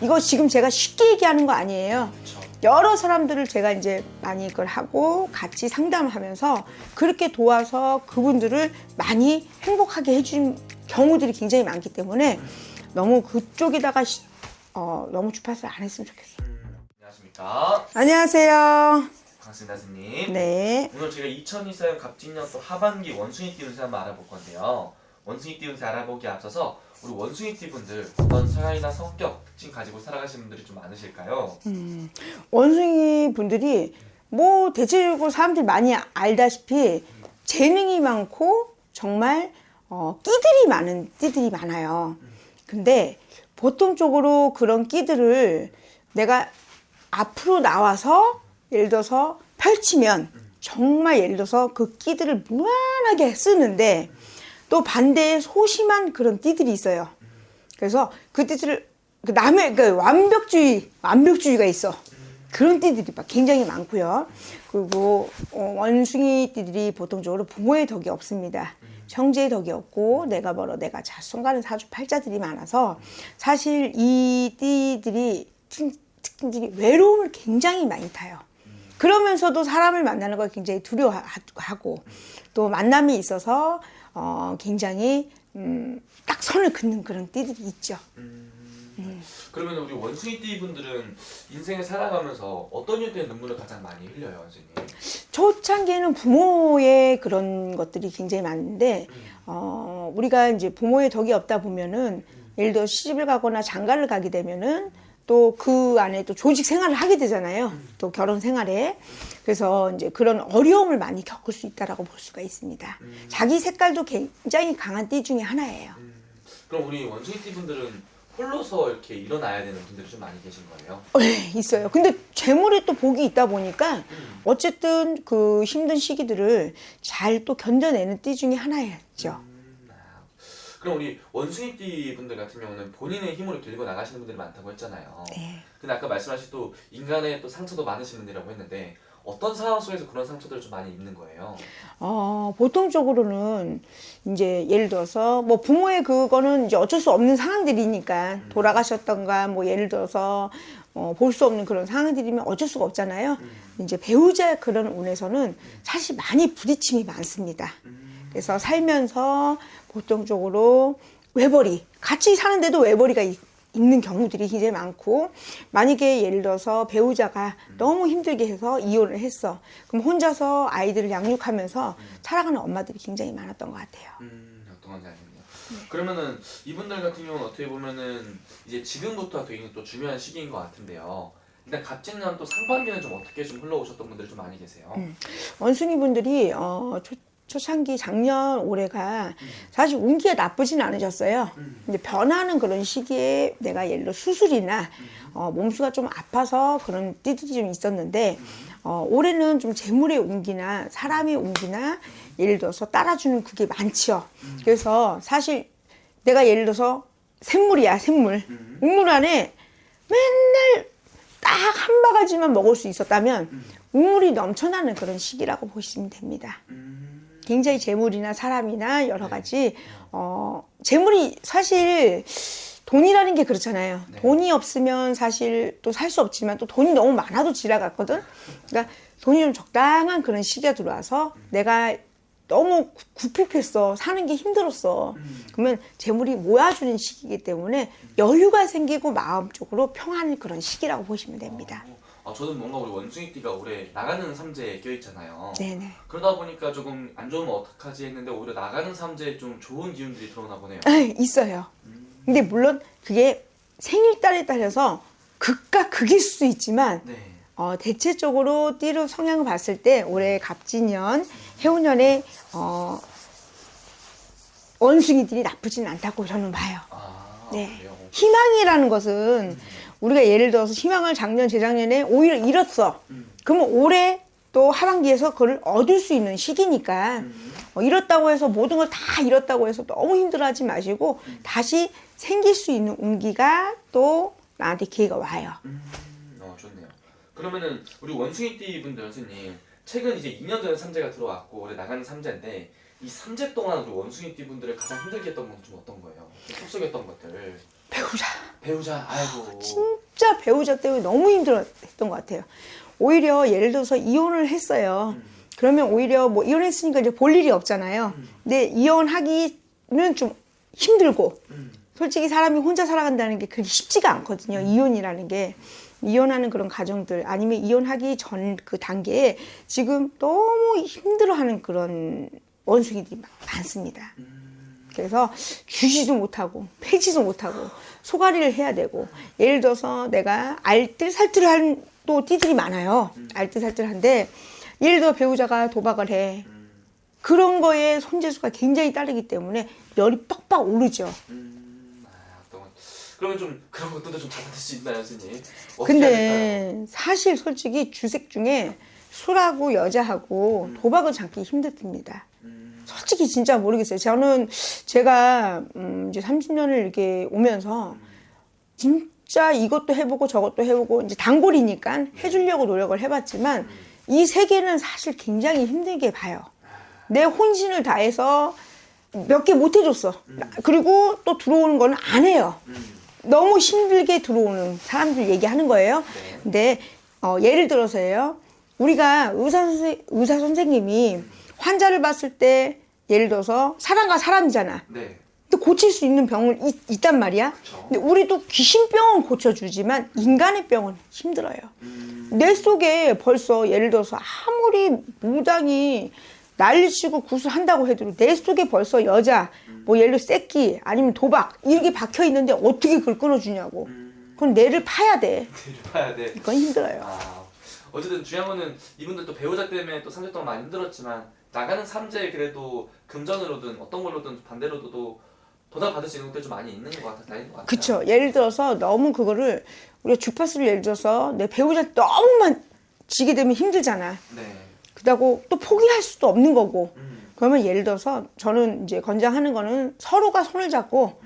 이거 지금 제가 쉽게 얘기하는 거 아니에요. 여러 사람들을 제가 이제 많이 그걸 하고 같이 상담을 하면서 그렇게 도와서 그분들을 많이 행복하게 해준 경우들이 굉장히 많기 때문에 너무 그쪽에다가 너무 주파수를 안 했으면 좋겠어요. 안녕하십니까. 안녕하세요. 반갑습니다, 선생님. 네. 오늘 제가 2024년 갑진년 또 하반기 원숭이띠 운세 한번 알아볼 건데요. 원숭이띠 운세 알아보기에 앞서서 우리 원숭이띠 분들 어떤 성향이나 성격, 특징 가지고 살아가시는 분들이 좀 많으실까요? 원숭이 분들이 뭐 대체적으로 사람들이 많이 알다시피 재능이 많고 정말 끼들이 많은 띠들이 많아요. 근데 보통적으로 그런 끼들을 내가 앞으로 나와서 예를 들어서 펼치면 정말 예를 들어서 그 끼들을 무난하게 쓰는데 또 반대에 소심한 그런 띠들이 있어요. 그래서 그 띠들을 남의 완벽주의가 있어. 그런 띠들이 굉장히 많고요. 그리고 원숭이 띠들이 보통적으로 부모의 덕이 없습니다. 형제의 덕이 없고 내가 벌어 내가 손가는 사주팔자들이 많아서 사실 이 띠들이 특징들이 외로움을 굉장히 많이 타요. 그러면서도 사람을 만나는 걸 굉장히 두려워하고 또 만남이 있어서 굉장히 딱 선을 긋는 그런 띠들이 있죠. 그러면 우리 원숭이띠 분들은 인생을 살아가면서 어떤 이유 때문에 눈물을 가장 많이 흘려요, 선생님? 초창기에는 부모의 그런 것들이 굉장히 많은데 우리가 이제 부모의 덕이 없다 보면은 예를 들어 시집을 가거나 장가를 가게 되면은 또 그 안에 또 조직 생활을 하게 되잖아요. 또 결혼 생활에. 그래서 이제 그런 어려움을 많이 겪을 수 있다라고 볼 수가 있습니다. 자기 색깔도 굉장히 강한 띠 중에 하나예요. 그럼 우리 원숭이띠 분들은 홀로서 이렇게 일어나야 되는 분들이 좀 많이 계신 거예요? 네, 있어요. 근데 재물에 또 복이 있다 보니까 어쨌든 그 힘든 시기들을 잘 또 견뎌내는 띠 중에 하나였죠. 그럼 우리 원숭이띠 분들 같은 경우는 본인의 힘으로 길고 나가시는 분들이 많다고 했잖아요. 네. 근데 아까 말씀하신 또 인간의 또 상처도 많으신 분이라고 했는데 어떤 상황 속에서 그런 상처들을 좀 많이 입는 거예요? 보통적으로는 이제 예를 들어서 뭐 부모의 그거는 이제 어쩔 수 없는 상황들이니까 돌아가셨던가 뭐 예를 들어서 볼 수 없는 그런 상황들이면 어쩔 수가 없잖아요. 이제 배우자 그런 운에서는 사실 많이 부딪힘이 많습니다. 그래서 살면서 보통적으로 외벌이 같이 사는데도 외벌이가 있는 경우들이 굉장히 많고 만약에 예를 들어서 배우자가 너무 힘들게 해서 이혼을 했어. 그럼 혼자서 아이들을 양육하면서 살아가는 엄마들이 굉장히 많았던 것 같아요. 어떤 건지 알겠네요. 그러면은 이분들 같은 경우는 어떻게 보면은 이제 지금부터 되게 또 중요한 시기인 것 같은데요. 일단 갑진년 또 상반기는 좀 어떻게 좀 흘러오셨던 분들이 좀 많이 계세요? 원숭이 분들이 초창기 작년 올해가 사실 운기가 나쁘진 않으셨어요. 근데 변하는 그런 시기에 내가 예를 들어 수술이나 몸수가 좀 아파서 그런 띠들이 좀 있었는데 올해는 좀 재물의 운기나 사람의 운기나 예를 들어서 따라주는 그게 많지요. 그래서 사실 내가 예를 들어서 샘물이야, 샘물. 우물 안에 맨날 딱 한 바가지만 먹을 수 있었다면 우물이 넘쳐나는 그런 시기라고 보시면 됩니다. 굉장히 재물이나 사람이나 여러 가지 재물이 사실 돈이라는 게 그렇잖아요. 네. 돈이 없으면 사실 또 살 수 없지만 또 돈이 너무 많아도 지나갔거든. 그러니까 돈이 좀 적당한 그런 시기가 들어와서 내가 너무 굽힙했어. 사는 게 힘들었어. 그러면 재물이 모아주는 시기이기 때문에 여유가 생기고 마음적으로 평안한 그런 시기라고 보시면 됩니다. 저는 뭔가 우리 원숭이띠가 올해 나가는 삼재에 껴있잖아요. 네네. 그러다 보니까 조금 안 좋으면 어떡하지 했는데 오히려 나가는 삼재에 좀 좋은 기운들이 들어오나 보네요. 있어요. 근데 물론 그게 생일달에 따라서 극과 극일 수도 있지만 네. 대체적으로 띠로 성향을 봤을 때 올해 갑진년, 해운년에 원숭이들이 나쁘진 않다고 저는 봐요. 네. 그래요? 희망이라는 것은 우리가 예를 들어서 희망을 작년, 재작년에 오히려 잃었어. 그러면 올해 또 하반기에서 그걸 얻을 수 있는 시기니까 잃었다고 해서 모든 걸 다 잃었다고 해서 너무 힘들어하지 마시고 다시 생길 수 있는 운기가 또 나한테 기회가 와요. 좋네요. 그러면은 우리 원숭이띠 분들 선생님 최근 이제 2년 전에 삼재가 들어왔고 올해 나가는 삼재인데 이 삼재 동안 우리 원숭이띠 분들을 가장 힘들게 했던 건 좀 어떤 거예요? 좀 속속였던 것들. 배우자. 아이고. 진짜 배우자 때문에 너무 힘들었던 것 같아요. 오히려 예를 들어서 이혼을 했어요. 그러면 오히려 뭐 이혼했으니까 이제 볼 일이 없잖아요. 근데 이혼하기는 좀 힘들고 솔직히 사람이 혼자 살아간다는 게 그렇게 쉽지가 않거든요. 이혼이라는 게. 이혼하는 그런 가정들 아니면 이혼하기 전 그 단계에 지금 너무 힘들어하는 그런 원숭이들이 많습니다. 그래서 주지도 못하고 패지도 못하고 소가리를 해야 되고 예를 들어서 내가 알뜰살뜰한 또 띠들이 많아요. 알뜰살뜰한데 예를 들어 배우자가 도박을 해. 그런 거에 손재수가 굉장히 따르기 때문에 열이 빡빡 오르죠. 그러면 좀 그런 것들도 좀 잡아낼 수 있나요, 선생님? 근데 사실 솔직히 주색 중에 술하고 여자하고 도박을 잡기 힘듭니다. 솔직히 진짜 모르겠어요. 제가 이제 30년을 이렇게 오면서 진짜 이것도 해보고 저것도 해보고 이제 단골이니까 해주려고 노력을 해봤지만 이 세계는 사실 굉장히 힘들게 봐요. 내 혼신을 다해서 몇 개 못 해줬어. 그리고 또 들어오는 거는 안 해요. 너무 힘들게 들어오는 사람들 얘기하는 거예요. 근데 예를 들어서요. 우리가 의사 선생님이 환자를 봤을 때 예를 들어서 사람과 사람이잖아. 네. 근데 고칠 수 있는 병은 있단 말이야. 그쵸. 근데 우리도 귀신병은 고쳐주지만 인간의 병은 힘들어요. 뇌 속에 벌써 예를 들어서 아무리 무당이 난리치고 구슬한다고 해도 내 속에 벌써 여자, 뭐 예를 들어 새끼 아니면 도박 이렇게 박혀 있는데 어떻게 그걸 끊어주냐고. 그건 뇌를 파야 돼. 뇌를 파야 돼. 이건 힘들어요. 어쨌든 중요한 거는 이분들도 배우자 때문에 또 3년 동안 많이 힘들었지만 나가는 삼재에 그래도 금전으로든 어떤 걸로든 반대로도 보답받을 수 있는 것들이 좀 많이 있는 것 같아요. 그쵸. 예를 들어서 너무 그거를 우리가 주파수를 예를 들어서 내 배우자 너무만 지게 되면 힘들잖아. 네. 그렇다고 또 포기할 수도 없는 거고. 그러면 예를 들어서 저는 이제 권장하는 거는 서로가 손을 잡고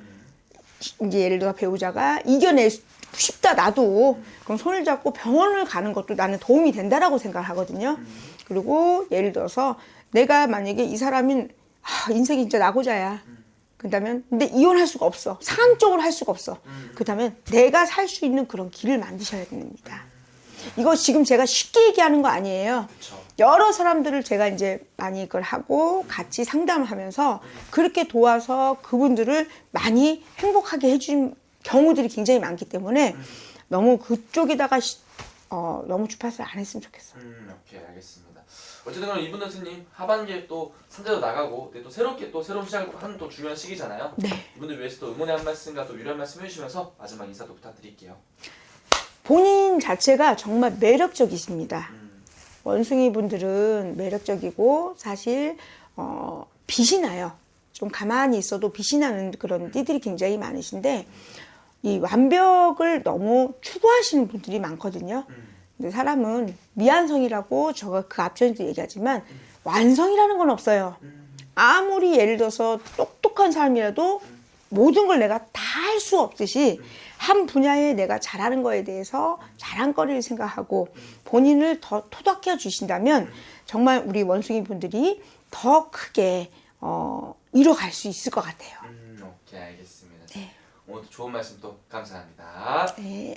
이제 예를 들어 배우자가 이겨낼 싶다 나도 그럼 손을 잡고 병원을 가는 것도 나는 도움이 된다라고 생각을 하거든요. 그리고 예를 들어서 내가 만약에 이 사람인 인생이 진짜 나고자야. 그렇다면 근데 이혼할 수가 없어. 상황적으로 할 수가 없어. 그렇다면 내가 살 수 있는 그런 길을 만드셔야 됩니다. 이거 지금 제가 쉽게 얘기하는 거 아니에요. 그쵸. 여러 사람들을 제가 이제 많이 이걸 하고 같이 상담을 하면서 그렇게 도와서 그분들을 많이 행복하게 해준 경우들이 굉장히 많기 때문에 너무 그쪽에다가 너무 주파수를 안 했으면 좋겠어. 오케이, 알겠습니다. 어쨌든 그럼 이분은 스님 하반기에 또 산재도 나가고 근데 또 새롭게 또 새로운 시작을 하는 또 중요한 시기잖아요. 네. 이분들 위해서 또 응원의 한 말씀과 또 위로의 말씀 해주시면서 마지막 인사도 부탁드릴게요. 본인 자체가 정말 매력적이십니다. 원숭이 분들은 매력적이고 사실 빛이 나요. 좀 가만히 있어도 빛이 나는 그런 띠들이 굉장히 많으신데 이 완벽을 너무 추구하시는 분들이 많거든요. 근데 사람은 미완성이라고 제가 그 앞전에도 얘기하지만 완성이라는 건 없어요. 아무리 예를 들어서 똑똑한 사람이라도 모든 걸 내가 다 할 수 없듯이 한 분야에 내가 잘하는 거에 대해서 자랑거리를 생각하고 본인을 더 토닥여 주신다면 정말 우리 원숭이 분들이 더 크게 이뤄갈 수 있을 것 같아요. 오케이, 알겠습니다. 네. 오늘도 좋은 말씀 또 감사합니다. 네.